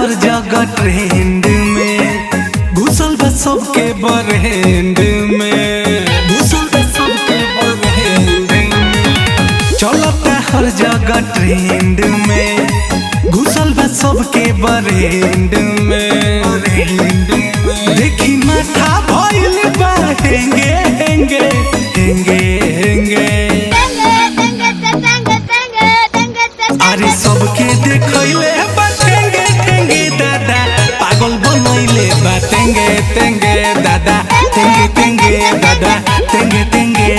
हर जगह ट्रेंड में, घुसल बा सबके बरेंड में, घुसल बा सबके बरेंड में। चलता हर जगह ट्रेंड में, घुसल बा सबके बरेंड में। देखी माथा भइल बा हेंगे हेंगे हेंगे हेंगे। अरे सबके देखैले बा टेंगे टेंगे दादा, पागल बनैले बा टेंगे टेंगे दादा, टेंगे टेंगे दादा, टेंगे टेंगे।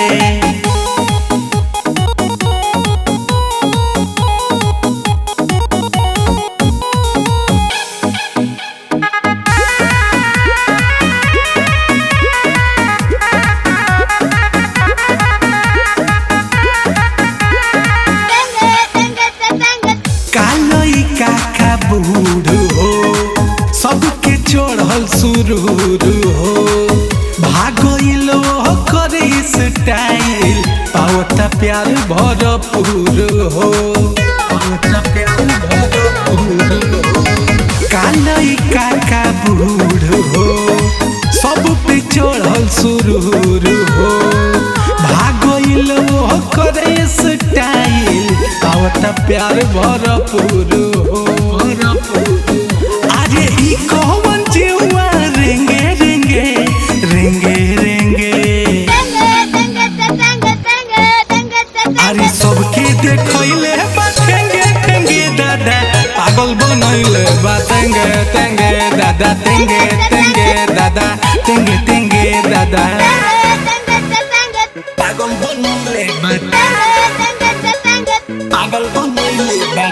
काका बूढ़ हो सबके चढ़ल सुरूर हो, भागल करे स्टाइल, पावता प्यार भरपूर हो, पावता प्यार भरपूर हो। कालई काका बूढ़ हो सब पे चढ़ल सुरूर हो, भागल करे स्टाइल, पावता प्यार भरपूर हो। अरे ई कौन जीवा रेंगे रेंगे रेंगे रेंगे। अरे सबके देखैले बा टेंगे टेंगे दादा, पागल बनैले बा टेंगे टेंगे दादा, टेंगे टेंगे दादा, टेंगे टेंगे दादा। पागल बनैले बा, पागल बनैले बा।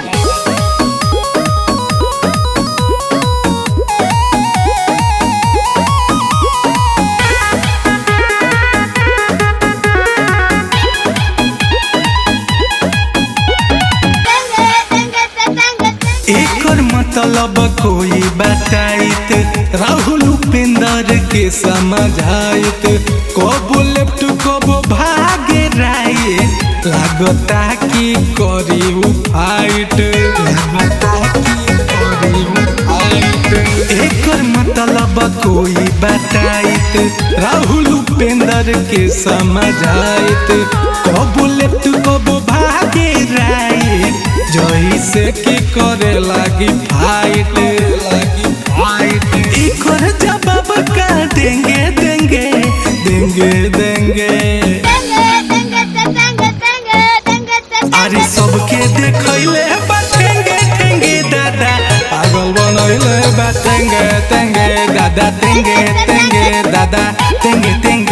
एकर मतलब कोई बताइत, राहुल उपेंद्र के समझाइत, कबो लेफ्ट कबो भागे राइट, लागता कि करी उ फाइट, लागता कि करी उ फाइट। एकर मतलब कोई बताइत, राहुल उपेंद्र के समझाइत, कबो लेफ्ट कबो भागे राइट, जैसे कि करे लागी फाइट, लागी फाइट। एकर जवाब का देंगे देंगे देंगे देंगे। अरे सबके देखैले बा टेंगे टेंगे दादा, पागल बनैले बा टेंगे टेंगे दादा, टेंगे टेंगे दादा, टेंगे टेंगे।